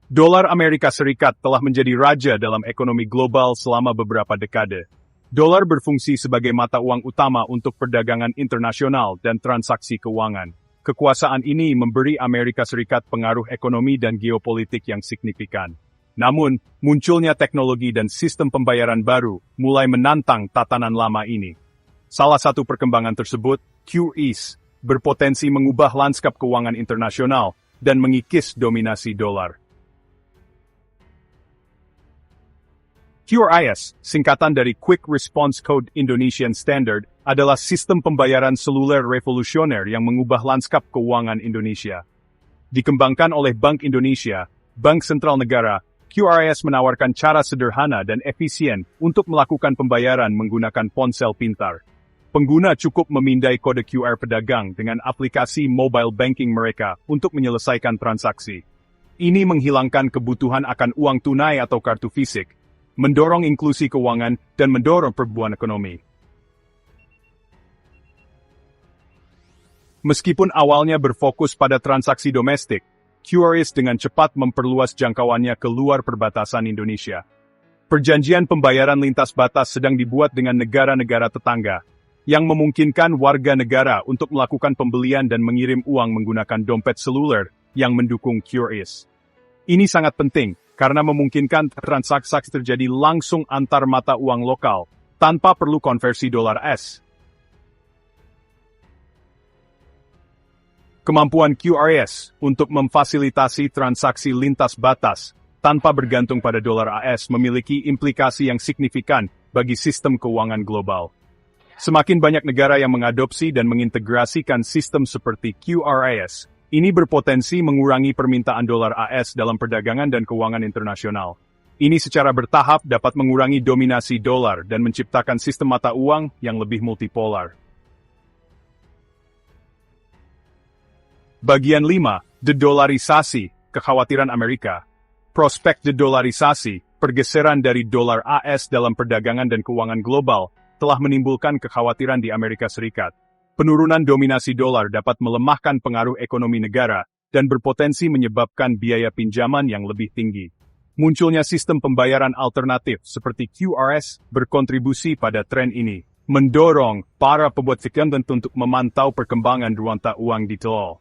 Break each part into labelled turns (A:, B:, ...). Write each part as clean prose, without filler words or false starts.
A: Dolar Amerika Serikat telah menjadi raja dalam ekonomi global selama beberapa dekade. Dolar berfungsi sebagai mata uang utama untuk perdagangan internasional dan transaksi keuangan. Kekuasaan ini memberi Amerika Serikat pengaruh ekonomi dan geopolitik yang signifikan. Namun, munculnya teknologi dan sistem pembayaran baru mulai menantang tatanan lama ini. Salah satu perkembangan tersebut, QRIS, berpotensi mengubah lanskap keuangan internasional dan mengikis dominasi dolar. QRIS, singkatan dari Quick Response Code Indonesian Standard, adalah sistem pembayaran seluler revolusioner yang mengubah lanskap keuangan Indonesia. Dikembangkan oleh Bank Indonesia, Bank Sentral Negara, QRIS menawarkan cara sederhana dan efisien untuk melakukan pembayaran menggunakan ponsel pintar. Pengguna cukup memindai kode QR pedagang dengan aplikasi mobile banking mereka untuk menyelesaikan transaksi. Ini menghilangkan kebutuhan akan uang tunai atau kartu fisik, mendorong inklusi keuangan, dan mendorong pertumbuhan ekonomi. Meskipun awalnya berfokus pada transaksi domestik, QRIS dengan cepat memperluas jangkauannya ke luar perbatasan Indonesia. Perjanjian pembayaran lintas batas sedang dibuat dengan negara-negara tetangga, yang memungkinkan warga negara untuk melakukan pembelian dan mengirim uang menggunakan dompet seluler yang mendukung QRIS. Ini sangat penting, karena memungkinkan transaksi terjadi langsung antar mata uang lokal, tanpa perlu konversi dolar AS. Kemampuan QRIS untuk memfasilitasi transaksi lintas batas, tanpa bergantung pada dolar AS memiliki implikasi yang signifikan bagi sistem keuangan global. Semakin banyak negara yang mengadopsi dan mengintegrasikan sistem seperti QRIS, ini berpotensi mengurangi permintaan dolar AS dalam perdagangan dan keuangan internasional. Ini secara bertahap dapat mengurangi dominasi dolar dan menciptakan sistem mata uang yang lebih multipolar. Bagian 5. Dedolarisasi, kekhawatiran Amerika. Prospek dedolarisasi, pergeseran dari dolar AS dalam perdagangan dan keuangan global, telah menimbulkan kekhawatiran di Amerika Serikat. Penurunan dominasi dolar dapat melemahkan pengaruh ekonomi negara dan berpotensi menyebabkan biaya pinjaman yang lebih tinggi. Munculnya sistem pembayaran alternatif seperti QRIS berkontribusi pada tren ini, mendorong para pembuat kebijakan untuk memantau perkembangan mata uang digital.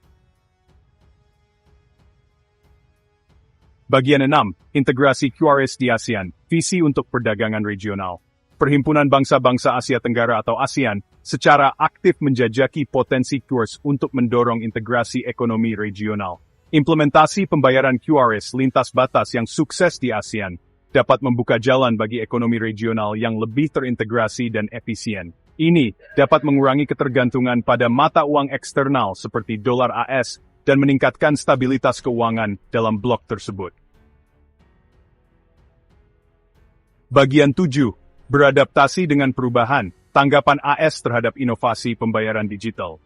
A: Bagian 6. Integrasi QRIS di ASEAN, visi untuk perdagangan regional. Perhimpunan Bangsa-Bangsa Asia Tenggara atau ASEAN secara aktif menjajaki potensi QRIS untuk mendorong integrasi ekonomi regional. Implementasi pembayaran QRIS lintas batas yang sukses di ASEAN dapat membuka jalan bagi ekonomi regional yang lebih terintegrasi dan efisien. Ini dapat mengurangi ketergantungan pada mata uang eksternal seperti dolar AS dan meningkatkan stabilitas keuangan dalam blok tersebut. Bagian 7. Beradaptasi dengan perubahan, tanggapan AS terhadap inovasi pembayaran digital.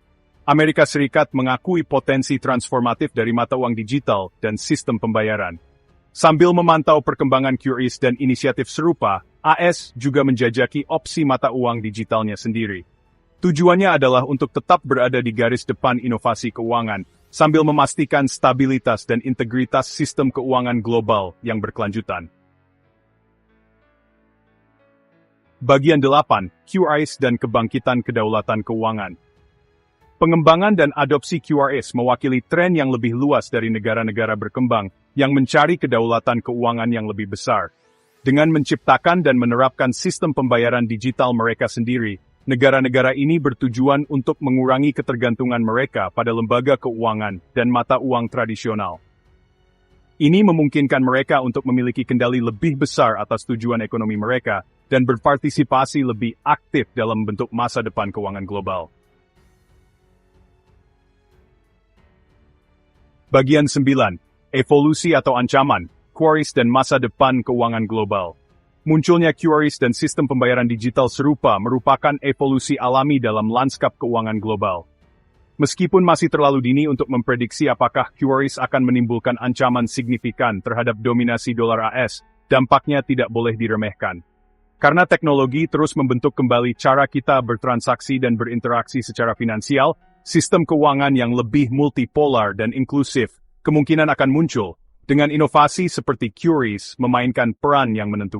A: Amerika Serikat mengakui potensi transformatif dari mata uang digital dan sistem pembayaran. Sambil memantau perkembangan QRIS dan inisiatif serupa, AS juga menjajaki opsi mata uang digitalnya sendiri. Tujuannya adalah untuk tetap berada di garis depan inovasi keuangan, sambil memastikan stabilitas dan integritas sistem keuangan global yang berkelanjutan. Bagian 8. QRIS dan kebangkitan kedaulatan keuangan. Pengembangan dan adopsi QRIS mewakili tren yang lebih luas dari negara-negara berkembang yang mencari kedaulatan keuangan yang lebih besar. Dengan menciptakan dan menerapkan sistem pembayaran digital mereka sendiri, negara-negara ini bertujuan untuk mengurangi ketergantungan mereka pada lembaga keuangan dan mata uang tradisional. Ini memungkinkan mereka untuk memiliki kendali lebih besar atas tujuan ekonomi mereka dan berpartisipasi lebih aktif dalam bentuk masa depan keuangan global. Bagian 9. Evolusi atau ancaman, QRIS dan masa depan keuangan global. Munculnya QRIS dan sistem pembayaran digital serupa merupakan evolusi alami dalam lanskap keuangan global. Meskipun masih terlalu dini untuk memprediksi apakah QRIS akan menimbulkan ancaman signifikan terhadap dominasi dolar AS, dampaknya tidak boleh diremehkan. Karena teknologi terus membentuk kembali cara kita bertransaksi dan berinteraksi secara finansial, sistem keuangan yang lebih multipolar dan inklusif kemungkinan akan muncul, Dengan inovasi seperti QRIS memainkan peran yang menentukan.